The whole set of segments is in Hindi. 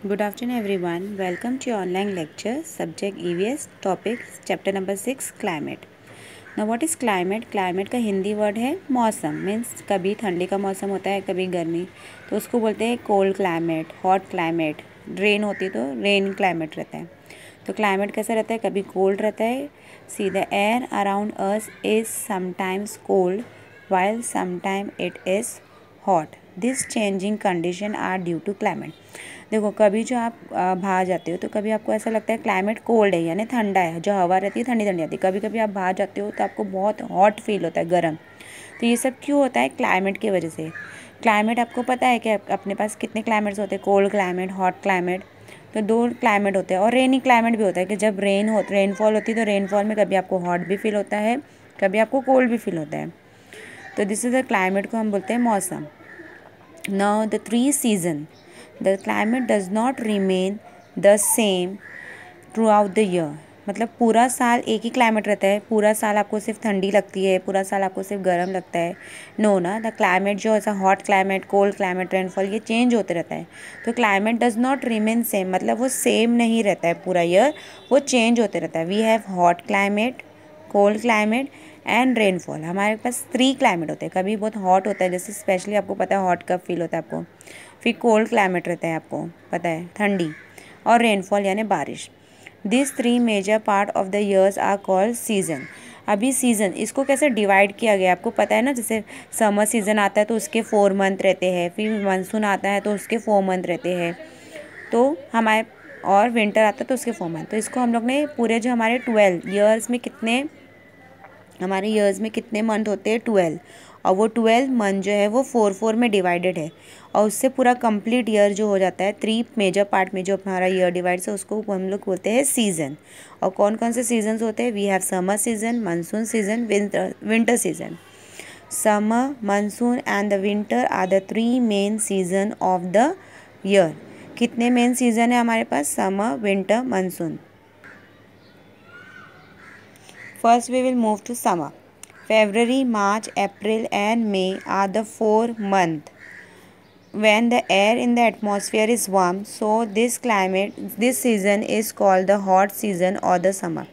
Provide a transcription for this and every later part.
Good afternoon everyone. Welcome to your online lecture. Subject EVS. Topic chapter number 6 climate. Now what is climate? Climate का हिंदी वर्ड है मौसम. मीन्स कभी ठंडी का मौसम होता है, कभी गर्मी, तो उसको बोलते हैं cold climate, hot climate. Rain होती तो रेन क्लाइमेट रहता है. तो क्लाइमेट कैसा रहता है? कभी कोल्ड रहता है. See the air around us is sometimes cold while sometime it is hot. This changing condition are due to climate. देखो कभी जो आप बाहर जाते हो तो कभी आपको ऐसा लगता है क्लाइमेट कोल्ड है यानी ठंडा है, जो हवा रहती है ठंडी ठंडी आती है. कभी कभी आप बाहर जाते हो तो आपको बहुत हॉट फील होता है, गर्म. तो ये सब क्यों होता है? क्लाइमेट की वजह से. क्लाइमेट आपको पता है कि अपने पास कितने क्लाइमेट्स होते हैं? Cold climate, hot climate. तो दो क्लाइमेट होते हैं. और रेनी क्लाइमेट भी होता है कि जब रेनफॉल होती है तो रेनफॉल में कभी आपको हॉट भी फील होता है, कभी आपको कोल्ड भी फील होता है. तो दिस इज़ द क्लाइमेट को हम बोलते हैं मौसम. Now the 3 season. The climate does not remain the same through out the year. मतलब पूरा साल एक ही क्लाइमेट रहता है? पूरा साल आपको सिर्फ ठंडी लगती है, पूरा साल आपको सिर्फ गर्म लगता है? नो ना. द क्लाइमेट जो ऐसा hot climate, cold climate, rainfall, ये चेंज होते रहता है. तो climate does not remain same, मतलब वो सेम नहीं रहता है पूरा ईयर, वो चेंज होते रहता है. We have hot climate, cold climate and rainfall. हमारे पास 3 क्लाइमेट होते हैं. कभी बहुत हॉट होता है, जैसे स्पेशली आपको पता है हॉट कब फील होता है आपको. फिर कोल्ड क्लाइमेट रहता है, आपको पता है ठंडी. और रेनफॉल यानी बारिश. This 3 major part of the years are called season. अभी सीज़न इसको कैसे डिवाइड किया गया आपको पता है ना. जैसे समर सीज़न आता है तो उसके 4 मंथ रहते हैं, फिर मानसून आता है तो उसके 4 मंथ रहते हैं. तो हमारे और विंटर आता है तो उसके 4 मंथ. तो इसको हम लोग ने पूरे जो हमारे 12 ईयर्स में हमारे ईयर्स में कितने मंथ होते हैं? 12. और वो 12 मंथ जो है वो 4 में डिवाइडेड है. और उससे पूरा कंप्लीट ईयर जो हो जाता है 3 मेजर पार्ट में जो हमारा ईयर डिवाइड है उसको हम लोग बोलते हैं सीज़न. और कौन कौन से सीजन्स होते हैं? We have summer season, monsoon season, winter season. Summer, monsoon and the winter are the 3 main season of the year. कितने मेन सीजन है हमारे पास? Summer, winter, monsoon. First we will move to summer. February, March, April and May are the 4 months when the air in the atmosphere is warm. So this season is called the hot season or the summer.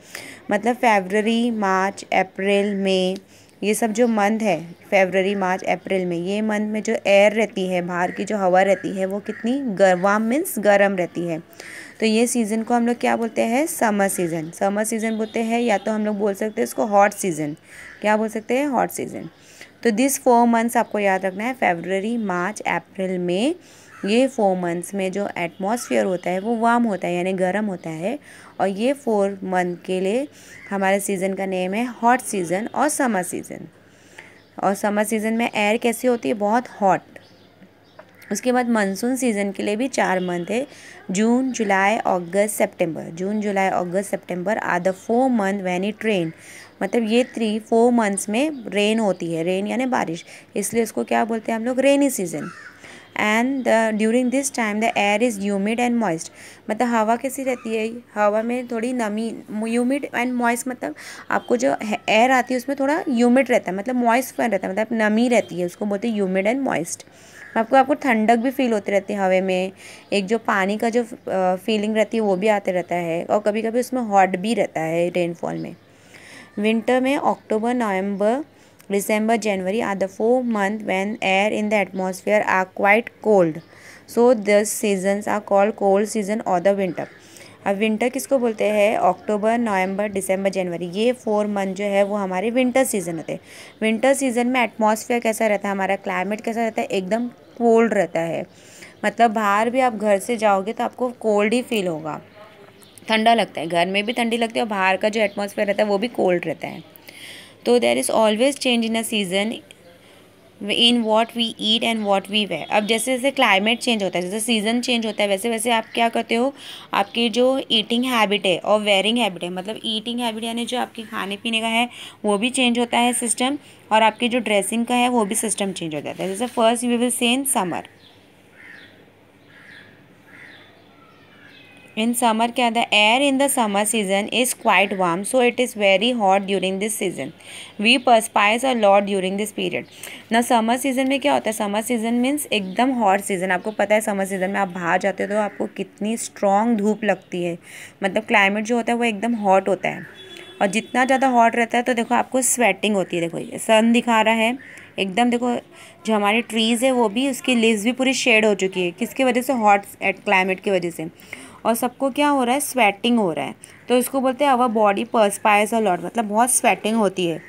मतलब फरवरी, मार्च, अप्रैल, मई, ये सब जो मंथ है फरवरी, मार्च, अप्रैल में, ये मंथ में जो एयर रहती है, बाहर की जो हवा रहती है वो कितनी वार्म मीन्स गर्म रहती है. तो ये सीज़न को हम लोग क्या बोलते हैं? Summer season. समर सीज़न बोलते हैं, या तो हम लोग बोल सकते हैं इसको हॉट सीज़न. क्या बोल सकते हैं? Hot season. तो दिस 4 मंथ्स आपको याद रखना है. फरवरी, मार्च, अप्रैल, मई, ये 4 मंथ्स में जो एटमॉस्फेयर होता है वो वार्म होता है यानी गर्म होता है. और ये 4 मंथ के लिए हमारे सीज़न का नेम है हॉट सीज़न और समर सीज़न. और समर सीज़न में एयर कैसी होती है? बहुत हॉट. उसके बाद मानसून सीज़न के लिए भी 4 मंथ है. जून, जुलाई, अगस्त, सितंबर. June, July, August, September are the 4 month when it rain. मतलब ये 4 मंथ्स में रेन होती है. रेन यानी बारिश, इसलिए इसको क्या बोलते हैं हम लोग? Rainy season. And during this time the air is humid and moist. मतलब हवा कैसी रहती है? हवा में थोड़ी नमी. ह्यूमिड एंड मॉइस्ट मतलब आपको जो एयर आती है उसमें थोड़ा ह्यूमिड रहता है, मतलब मॉइस्ट रहता है, मतलब नमी रहती है, उसको बोलते हैं ह्यूमिड एंड मॉइस्ट. आपको ठंडक भी फील होती रहती है हवा में. एक जो पानी का जो फीलिंग रहती है वो भी आते रहता है. और कभी कभी उसमें हॉट भी रहता है रेनफॉल में. विंटर में अक्टूबर, नवंबर, December, January are the 4 months when air in the atmosphere are quite cold. So these seasons are called cold season or the winter. अब विंटर किसको बोलते हैं? अक्टूबर, नवंबर, दिसंबर, जनवरी, ये 4 मंथ जो है वो हमारे विंटर सीजन होते हैं. विंटर सीजन में एटमॉस्फेयर कैसा रहता है? हमारा क्लाइमेट कैसा रहता है? एकदम कोल्ड रहता है. मतलब बाहर भी आप घर से जाओगे तो आपको कोल्ड ही फील होगा, ठंडा लगता है. घर में भी ठंडी लगती है और बाहर का जो एटमॉस्फेयर रहता है वो भी कोल्ड रहता है. तो there is always change in a season in what we eat and what we wear. अब जैसे जैसे क्लाइमेट चेंज होता है, जैसे सीज़न चेंज होता है, वैसे वैसे आप क्या करते हो? आपकी जो ईटिंग हैबिट है और वेयरिंग हैबिट है, मतलब ईटिंग हैबिट यानी जो आपके खाने पीने का है वो भी चेंज होता है सिस्टम. और आपकी जो ड्रेसिंग का है वो भी सिस्टम चेंज हो जाता है. जैसे first we will say in summer. In summer क्या, the air in the summer season is quite warm, so it is very hot during this season, we perspires a lot during this period. ना समर सीजन में क्या होता है, समर सीजन मीन्स एकदम हॉट सीजन। आपको पता है समर सीजन में आप बाहर जाते हो तो आपको कितनी स्ट्रॉन्ग धूप लगती है, मतलब क्लाइमेट जो होता है वो एकदम हॉट होता है। और जितना ज़्यादा हॉट रहता है तो देखो आपको स्वेटिंग होती है। देखो ये सन दिखा रहा है एकदम, देखो जो हमारे ट्रीज़ है वो भी, उसकी लीव्स भी पूरी शेड हो चुकी है, किसकी वजह से, हॉट क्लाइमेट की वजह से। और सबको क्या हो रहा है, स्वेटिंग हो रहा है, तो इसको बोलते हैं आवर बॉडी पर्सपायर्स अ लॉट, मतलब बहुत स्वेटिंग होती है।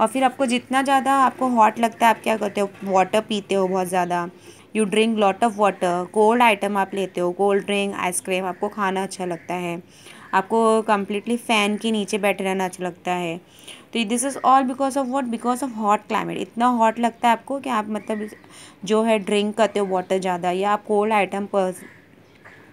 और फिर आपको जितना ज़्यादा आपको हॉट लगता है आप क्या करते हो, वाटर पीते हो बहुत ज़्यादा, you drink lot of water, cold item आप लेते हो, कोल्ड ड्रिंक, आइसक्रीम आपको खाना अच्छा लगता है, आपको कम्प्लीटली फ़ैन के नीचे बैठे रहना अच्छा लगता है। तो this is all because of what, because of hot climate. इतना हॉट लगता है आपको कि आप मतलब जो है ड्रिंक करते हो वाटर ज़्यादा, या आप कोल्ड आइटम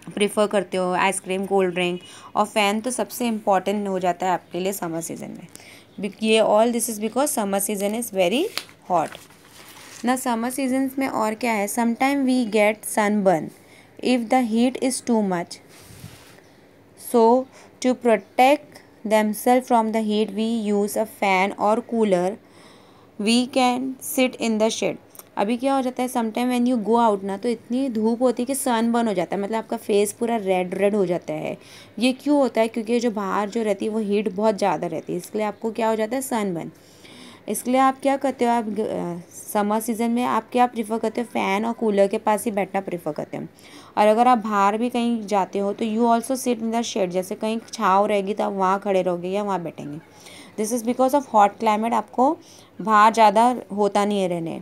प्रेफर करते हो, आइसक्रीम, कोल्ड ड्रिंक। और फ़ैन तो सबसे इम्पॉर्टेंट हो जाता है आपके लिए समर सीज़न में। ये all this is because summer season is very hot ना। समर सीजन्स में और क्या है, sometime we get sunburn if the heat is too much, so to protect themselves from the heat we use a fan or cooler, we can sit in the shade। अभी क्या हो जाता है, sometime when you go out ना, तो इतनी धूप होती है कि सन बर्न हो जाता है, मतलब आपका फेस पूरा रेड रेड हो जाता है। ये क्यों होता है, क्योंकि जो बाहर जो रहती है वो हीट बहुत ज़्यादा रहती है, इसलिए आपको क्या हो जाता है, सन बर्न। इसलिए आप क्या करते हो, आप समर सीज़न में आप क्या प्रीफर करते हो, फ़ैन और कूलर के पास ही बैठना प्रीफर करते हो। और अगर आप बाहर भी कहीं जाते हो तो you also sit in the shade, जैसे कहीं छाँव रहेगी तो आप वहाँ खड़े रहोगे या वहाँ बैठेंगे। This is because of hot climate, आपको बाहर ज़्यादा होता नहीं है रहने।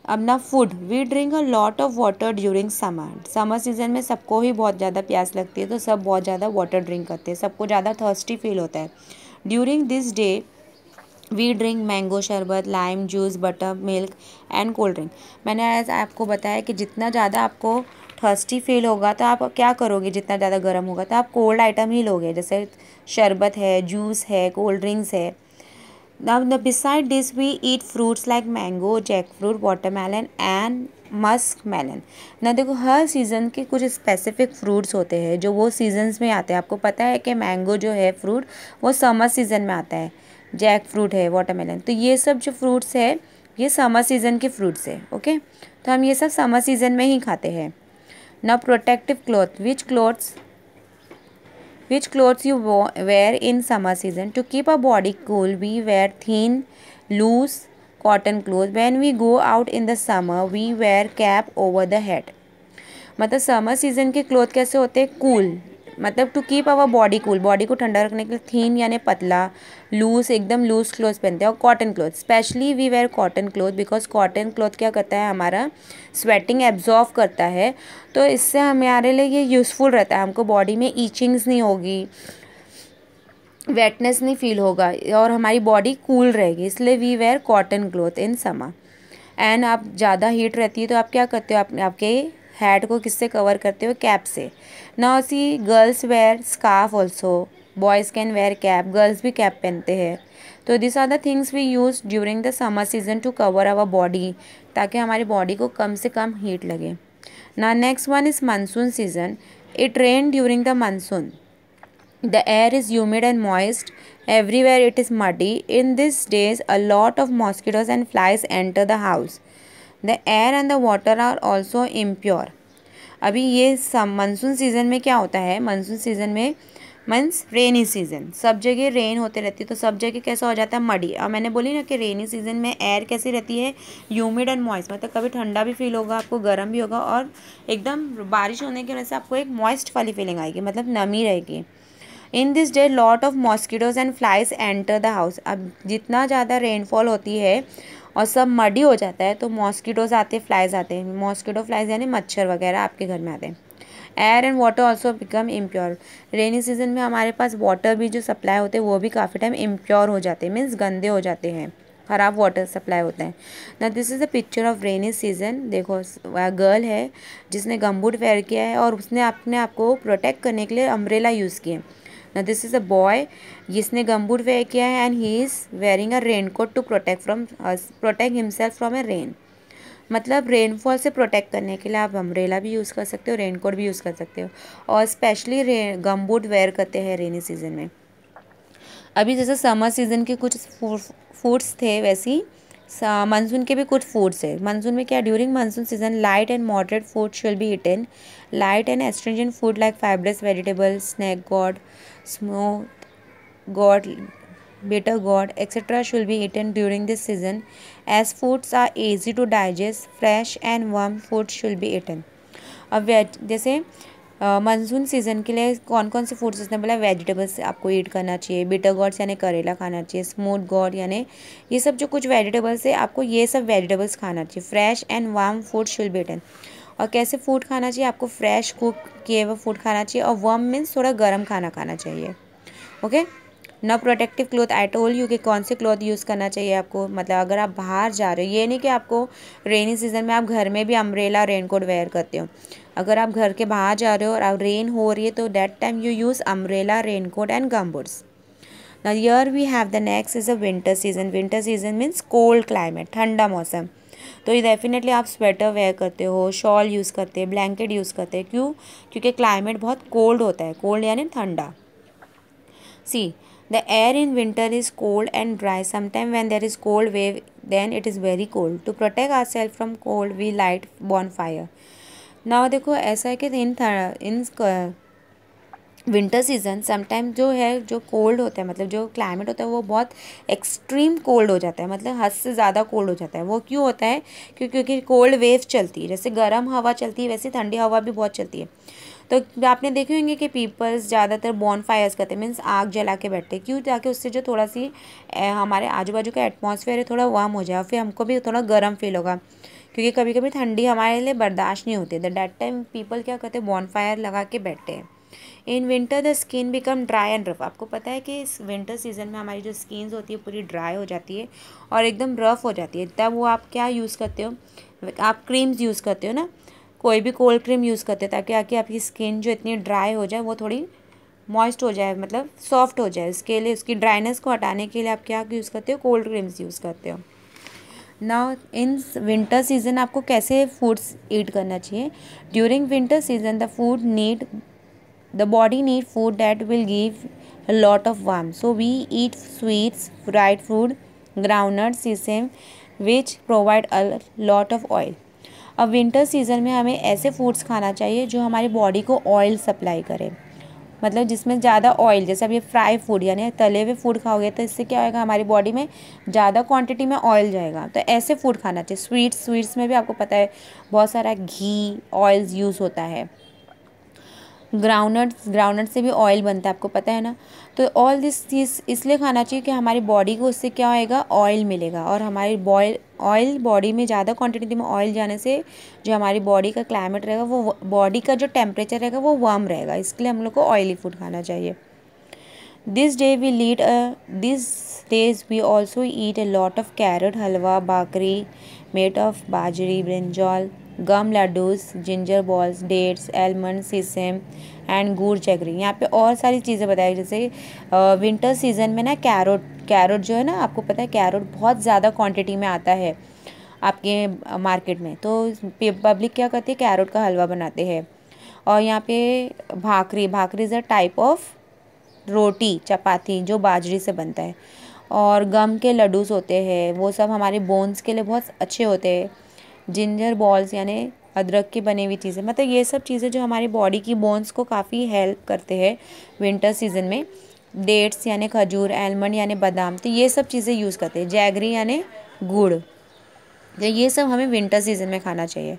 अब ना food, we drink a lot of water during summer. Summer season में सबको ही बहुत ज़्यादा प्यास लगती है, तो सब बहुत ज़्यादा वाटर ड्रिंक करते हैं, सबको ज़्यादा थर्स्टी फील होता है। During this day we drink mango sharbat, lime juice, buttermilk and cold drink. मैंने आज आपको बताया कि जितना ज़्यादा आपको थर्स्टी फील होगा तो आप क्या करोगे, जितना ज़्यादा गर्म होगा तो आप कोल्ड आइटम ही लोगे, जैसे शरबत है, जूस है, कोल्ड ड्रिंक्स है। Now, beside this, we eat fruits like mango, jackfruit, watermelon and Musk-melon. ना देखो हर सीज़न के कुछ स्पेसिफिक फ्रूट्स होते हैं जो वो सीजन्स में आते हैं। आपको पता है कि मैंगो जो है फ्रूट वो समर सीज़न में आता है, जैक फ्रूट है, वाटरमेलन, तो ये सब जो फ्रूट्स है ये समर सीज़न के फ्रूट्स है। ओके, तो हम ये सब समर सीज़न में ही खाते हैं ना। Protective cloth, which clothes you wear in summer season to keep our body cool, we wear thin loose cotton clothes, when we go out in the summer we wear cap over the head। मतलब समर सीजन के क्लोथ कैसे होते हैं, कूल, मतलब to keep our body cool, body को ठंडा रखने के लिए थीन यानी पतला, लूज एकदम लूज क्लोथ पहनते हैं। और cotton cloth, specially we wear cotton cloth because cotton cloth क्या करता है, हमारा स्वेटिंग एब्जॉर्व करता है, तो इससे हमारे लिए ये यूज़फुल रहता है, हमको बॉडी में ईचिंग्स नहीं होगी, वेटनेस नहीं फील होगा और हमारी बॉडी कूल रहेगी, इसलिए we wear cotton cloth in summer. And आप ज़्यादा हीट रहती है तो आप क्या करते हो, आपके हेड को किससे कवर करते हो, कैप से। Now see girls wear scarf also, boys can wear cap, girls भी कैप पहनते हैं। तो this are the things we use during the summer season to cover our body, ताकि हमारी बॉडी को कम से कम हीट लगे ना। Next one is monsoon season, it rain during the monsoon, the air is humid and moist. Everywhere it is muddy. In these days, a lot of mosquitoes and flies enter the house. The air and the water are also impure। अभी ये मानसून सीज़न में क्या होता है, मानसून सीज़न में मीन्स रेनी सीज़न, सब जगह रेन होते रहती है, तो सब जगह कैसा हो जाता है, मडी। और मैंने बोली ना कि रेनी सीज़न में एयर कैसी रहती है, ह्यूमिड एंड मॉइस्ट, मतलब कभी ठंडा भी फील होगा आपको, गर्म भी होगा, और एकदम बारिश होने की वजह से आपको एक मॉइस्ट वाली फीलिंग आएगी, मतलब नमी रहेगी। In this day lot of mosquitoes and flies enter the house. अब जितना ज़्यादा रेनफॉल होती है और सब मडी हो जाता है तो मॉस्किटोज़ आते हैं, फ्लाइज आते हैं, मॉस्किटो फ्लाइज यानी मच्छर वगैरह आपके घर में आते हैं। Air and water also become impure. Rainy season में हमारे पास वाटर भी जो सप्लाई होते हैं वो भी काफ़ी टाइम इम्प्योर हो जाते हैं, मीन्स गंदे हो जाते हैं, ख़राब वाटर सप्लाई होता है ना। This is a picture of rainy season. देखो गर्ल है जिसने गमबूट वेयर किया है और उसने अपने आप को प्रोटेक्ट करने के लिए अम्ब्रेला यूज़ किए। Now this is a boy जिसने गमबूट वेयर किया है and he is wearing a rain coat to protect himself from a rain. मतलब रेनफॉल से प्रोटेक्ट करने के लिए आप अम्ब्रेला भी यूज़ कर सकते हो, रेनकोट भी यूज़ कर सकते हो, और स्पेशली गमबूट वेयर करते हैं रेनी सीजन में। अभी जैसे समर सीजन के कुछ फूड्स थे, वैसी मानसून के भी कुछ फूड्स है। मानसून में क्या, during monsoon season light and moderate food should be eaten. Light and astringent food like fibrous vegetables, snake gourd, smoke gourd, bitter gourd, etc. should be eaten during this season as foods are easy to digest. Fresh and warm food should be eaten. अब जैसे मानसून सीज़न के लिए कौन कौन से फूड्स उसने बोला, वेजिटेबल्स आपको ईट करना चाहिए, बिटर गॉड्स यानी करेला खाना चाहिए, स्मूथ गॉड यानी ये सब जो कुछ वेजिटेबल्स है आपको ये सब वेजिटेबल्स खाना चाहिए। Fresh and warm food should be eaten. और कैसे फूड खाना चाहिए, आपको फ्रेश कुक किए हुए फूड खाना चाहिए, और वार्म मीन्स थोड़ा गर्म खाना खाना चाहिए। ओके, ना protective cloth, I told you कि कौन से क्लॉथ यूज़ करना चाहिए आपको। मतलब अगर आप बाहर जा रहे हो, ये नहीं कि आपको रेनी सीजन में आप घर में भी अम्ब्रेला रेनकोट वेयर करते हो। अगर आप घर के बाहर जा रहे हो और रेन हो रही है तो that time you use umbrella, raincoat and gumboots. Now here we have the next is a winter season. Winter season means cold climate, ठंडा मौसम। तो ये डेफिनेटली आप स्वेटर वेयर करते हो, शॉल यूज़ करते हैं, ब्लैंकेट यूज़ करते हैं। क्यों? क्योंकि क्लाइमेट बहुत कोल्ड होता है। कोल्ड यानी ठंडा। सी, the air in winter is cold and dry. Sometimes when there is cold wave, then it is very cold. To protect ourselves from cold, we light bonfire. Now देखो ऐसा है कि इन विंटर सीजन समटाइम जो है, जो कोल्ड होता है, मतलब जो क्लाइमेट होता है वो बहुत एक्सट्रीम कोल्ड हो जाता है, मतलब हद से ज़्यादा कोल्ड हो जाता है। वो क्यों होता है? क्योंकि कोल्ड वेव चलती है। जैसे गर्म हवा चलती है वैसे ठंडी हवा भी बहुत चलती है। तो आपने देखे होंगे कि पीपल्स ज़्यादातर बॉन फायर्स करते हैं, मीन्स आग जला के बैठते हैं। क्यों? ताकि उससे जो थोड़ा सी हमारे आजू बाजू का एटमॉस्फेयर है थोड़ा वार्म हो जाए, फिर हमको भी थोड़ा गर्म फील होगा। क्योंकि कभी कभी ठंडी हमारे लिए बर्दाश्त नहीं होती, द डेट टाइम पीपल क्या करते हैं, बॉन फायर लगा के बैठते हैं। In winter the skin become dry and rough. आपको पता है कि इस विंटर सीजन में हमारी जो स्किन होती है पूरी ड्राई हो जाती है और एकदम रफ हो जाती है। तब वो आप क्या यूज़ करते हो, आप क्रीम्स यूज़ करते हो ना, कोई भी कोल्ड क्रीम यूज़ करते हो ताकि आके आपकी स्किन जो इतनी ड्राई हो जाए वो थोड़ी मॉइस्ट हो जाए, मतलब सॉफ्ट हो जाए। इसके लिए, उसकी ड्राइनेस को हटाने के लिए आप क्या यूज़ करते हो, कोल्ड क्रीम्स यूज़ करते हो। नाउ इन विंटर सीजन आपको कैसे फूड्स ईट करना चाहिए? During winter season the body need food that will give a lot of warmth, so we eat sweets, fried food, groundnuts, sesame, which provide a lot of oil. अब विंटर सीजन में हमें ऐसे फूड्स खाना चाहिए जो हमारी बॉडी को ऑयल सप्लाई करे, मतलब जिसमें ज़्यादा ऑयल। जैसे अब ये फ्राई फूड यानी तले हुए फूड खाओगे तो इससे क्या होगा, हमारी बॉडी में ज़्यादा क्वांटिटी में ऑयल जाएगा। तो ऐसे फूड खाना चाहिए। स्वीट्स में भी आपको पता है बहुत सारा घी, ऑयल्स यूज़ होता है। ग्राउंडनट से भी ऑयल बनता है, आपको पता है ना। तो ऑल दिस चीज़ इसलिए खाना चाहिए कि हमारी बॉडी को उससे क्या होएगा, ऑयल मिलेगा। और हमारी ऑयल बॉडी में ज़्यादा क्वांटिटी में ऑयल जाने से जो हमारी बॉडी का क्लाइमेट रहेगा, वो बॉडी का जो टेम्परेचर रहेगा वो वार्म रहेगा। इसके लिए हम लोग को ऑयली फूड खाना चाहिए। This days we also eat a lot of carrot halwa, bakri made of bajri, brinjal, gum laddus, ginger balls, dates, almonds, sesame and गुड़ जगरी। यहाँ पे और सारी चीज़ें बताई, जैसे विंटर सीजन में ना कैरोट जो है ना, आपको पता है कैरोट बहुत ज़्यादा क्वांटिटी में आता है आपके मार्केट में। तो पब्लिक क्या करती है, कैरोट का हलवा बनाते हैं। और यहाँ पे भाकरी इज़ अ टाइप ऑफ रोटी, चपाती जो बाजरी से बनता है। और गम के लड्डूस होते हैं, वो सब हमारे बोन्स के लिए बहुत अच्छे होते हैं। जिंजर बॉल्स यानी अदरक की बनी हुई चीज़ें, मतलब ये सब चीज़ें जो हमारी बॉडी की बोन्स को काफ़ी हेल्प करते हैं विंटर सीजन में। डेट्स यानी खजूर, आलमंड यानी बादाम, तो ये सब चीज़ें यूज़ करते हैं। जैगरी यानी गुड़, तो ये सब हमें विंटर सीजन में खाना चाहिए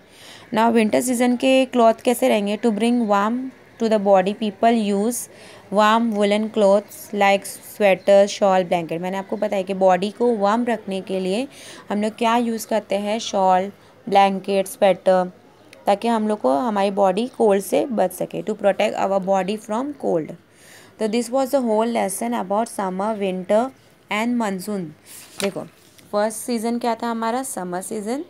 ना। विंटर सीजन के क्लॉथ कैसे रहेंगे? To bring warm to the body people use warm woollen clothes like sweater, shawl, blanket. मैंने आपको बताया कि बॉडी को वार्म रखने के लिए हम लोग क्या यूज़ करते हैं, शॉल, ब्लैंकेट, स्वेटर, ताकि हम लोग को हमारी बॉडी कोल्ड से बच सके, to protect our body from cold. तो this was the whole lesson about summer, winter and monsoon. देखो फर्स्ट सीज़न क्या था हमारा, समर सीज़न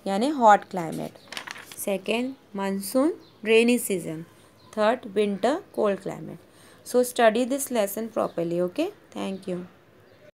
यानी hot climate. Second monsoon, rainy season. Third winter, cold climate. So study this lesson properly, okay? Thank you.